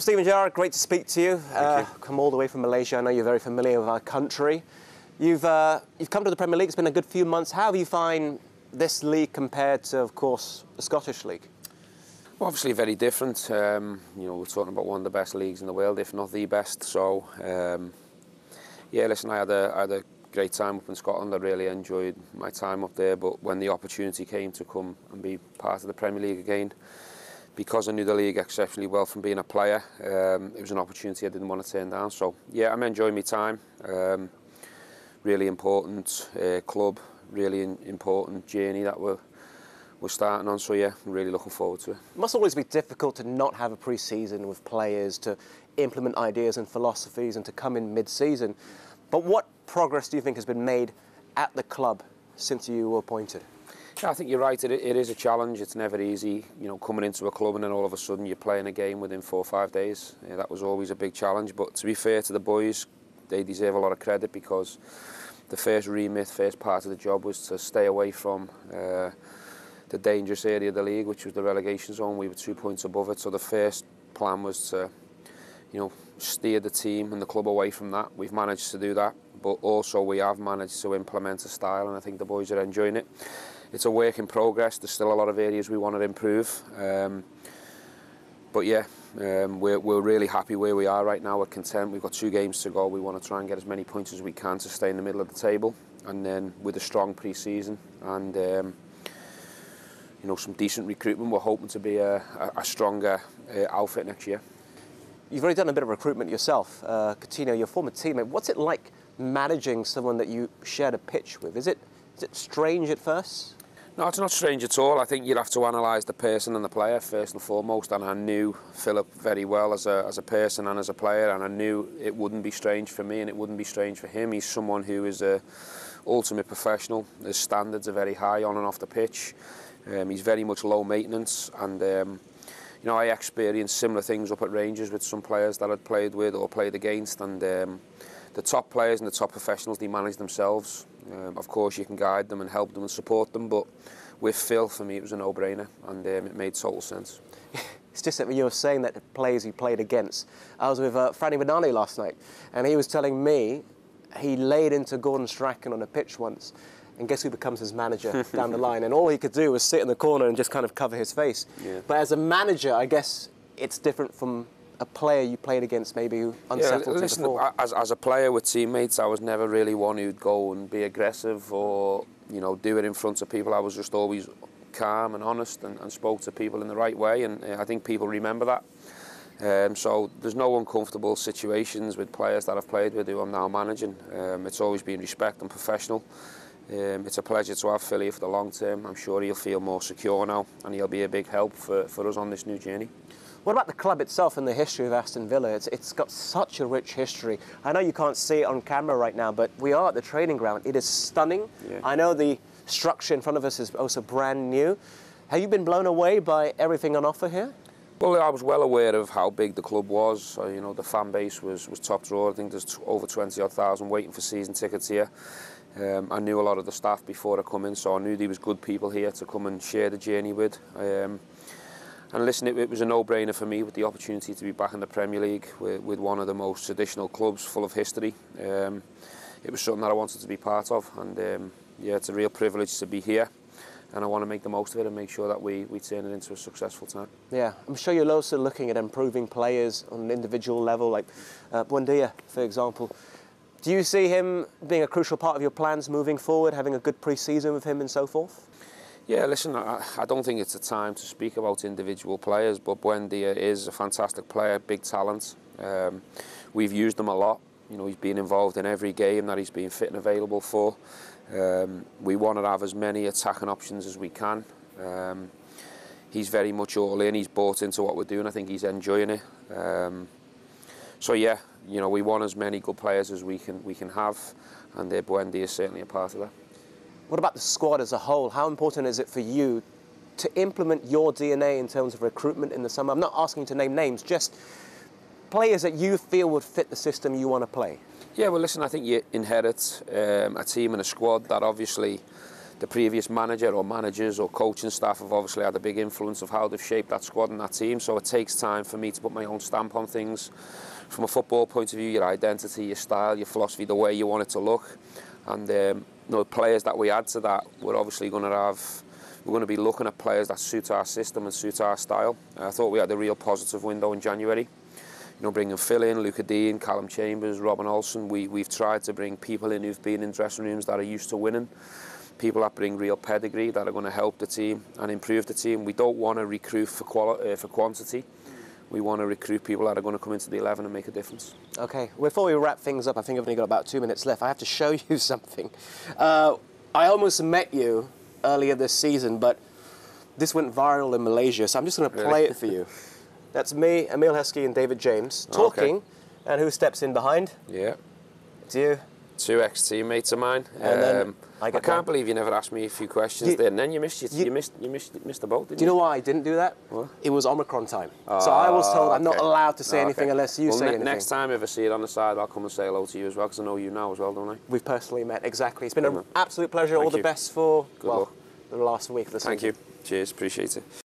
Steven Gerrard, great to speak to you. Thank you. Come all the way from Malaysia. I know you're very familiar with our country. You've come to the Premier League. It's been a good few months. How do you find this league compared to, of course, the Scottish League? Well, obviously very different. You know, we're talking about one of the best leagues in the world, if not the best. So, yeah, listen, I had a great time up in Scotland. I really enjoyed my time up there. But when the opportunity came to come and be part of the Premier League again, because I knew the league exceptionally well from being a player, it was an opportunity I didn't want to turn down. So, yeah, I'm enjoying my time. Really important club, really important journey that we're starting on. So, yeah, I'm really looking forward to it. It must always be difficult to not have a pre-season with players, to implement ideas and philosophies and to come in mid-season. But what progress do you think has been made at the club since you were appointed? Yeah, I think you're right. It is a challenge. It's never easy, you know, coming into a club and then all of a sudden you're playing a game within 4 or 5 days. Yeah, that was always a big challenge. But to be fair to the boys, they deserve a lot of credit because the first remit, first part of the job was to stay away from the dangerous area of the league, which was the relegation zone. We were 2 points above it. So the first plan was to, you know, steer the team and the club away from that. We've managed to do that, but also we have managed to implement a style, and I think the boys are enjoying it. It's a work in progress. There's still a lot of areas we want to improve. But yeah, we're really happy where we are right now. We're content. We've got 2 games to go. We want to try and get as many points as we can to stay in the middle of the table. And then with a strong pre-season and you know, some decent recruitment, we're hoping to be a stronger outfit next year. You've already done a bit of recruitment yourself. Coutinho, your former teammate. What's it like managing someone that you shared a pitch with? Is it strange at first? No, it's not strange at all. I think you'd have to analyse the person and the player first and foremost, and I knew Philippe very well as a person and as a player, and I knew it wouldn't be strange for me and it wouldn't be strange for him. He's someone who is a ultimate professional. His standards are very high on and off the pitch. He's very much low maintenance, and you know, I experienced similar things up at Rangers with some players that I'd played with or played against, and the top players and the top professionals, they manage themselves. Of course, you can guide them and help them and support them, but with Phil, for me, it was a no-brainer, and it made total sense. It's just that when you were saying that the players he played against, I was with Franny Benani last night, and he was telling me he laid into Gordon Strachan on a pitch once, and guess who becomes his manager down the line? And all he could do was sit in the corner and just kind of cover his face. Yeah. But as a manager, I guess it's different from a player you played against, maybe who unsettled you before. As a player with teammates, I was never really one who'd go and be aggressive or, you know, do it in front of people. I was just always calm and honest and spoke to people in the right way, and I think people remember that. So there's no uncomfortable situations with players that I've played with who I'm now managing. It's always been respect and professional. It's a pleasure to have Phil here for the long term. I'm sure he'll feel more secure now, and he'll be a big help for us on this new journey. What about the club itself and the history of Aston Villa? It's got such a rich history. I know you can't see it on camera right now, but we are at the training ground. It is stunning. Yeah. I know the structure in front of us is also brand new. Have you been blown away by everything on offer here? Well, I was well aware of how big the club was. You know, the fan base was top drawer. I think there's over 20,000 waiting for season tickets here. I knew a lot of the staff before I come in, so I knew there was good people here to come and share the journey with. And listen, it was a no-brainer for me with the opportunity to be back in the Premier League with one of the most traditional clubs full of history. It was something that I wanted to be part of, and yeah, it's a real privilege to be here, and I want to make the most of it and make sure that we turn it into a successful time. Yeah, I'm sure you're also looking at improving players on an individual level, like BUENDIA, for example. Do you see him being a crucial part of your plans moving forward, having a good pre-season with him and so forth? Yeah, listen, I don't think it's a time to speak about individual players, but BUENDIA is a fantastic player, big talent. We've used him a lot. You know, he's been involved in every game that he's been fit and available for. We want to have as many attacking options as we can. He's very much all in. He's bought into what we're doing. I think he's enjoying it. So yeah, you know, we want as many good players as we can have, and BUENDIA is certainly a part of that. What about the squad as a whole? How important is it for you to implement your DNA in terms of recruitment in the summer? I'm not asking you to name names, just players that you feel would fit the system you want to play. Yeah, well, listen, I think you inherit a team and a squad that obviously the previous manager or managers or coaching staff have obviously had a big influence of how they've shaped that squad and that team. So it takes time for me to put my own stamp on things. From a football point of view, your identity, your style, your philosophy, the way you want it to look. And you know, the players that we add to that, we're obviously going to be looking at players that suit our system and suit our style. I thought we had a real positive window in January. You know, bringing Phil in, Luca Dean, Callum Chambers, Robin Olsen. We've tried to bring people in who've been in dressing rooms that are used to winning. People that bring real pedigree, that are going to help the team and improve the team. We don't want to recruit for quantity. We want to recruit people that are going to come into the 11 and make a difference. Okay, before we wrap things up, I think I've only got about 2 minutes left. I have to show you something. I almost met you earlier this season, but this went viral in Malaysia, so I'm just going to play it for you. That's me, Emile Heskey and David James talking, and who steps in behind? Yeah. It's you. 2 ex-teammates of mine. And then I can't believe you never asked me a few questions there, and then you missed the boat, didn't you? Do you know why I didn't do that? What? It was Omicron time. So I was told I'm not allowed to say anything unless you say anything. Next time if I see it on the side, I'll come and say hello to you as well, because I know you now as well, don't I? We've personally met, exactly. It's been an absolute pleasure. All the best for, the last week of the season. Thank you. Cheers, appreciate it.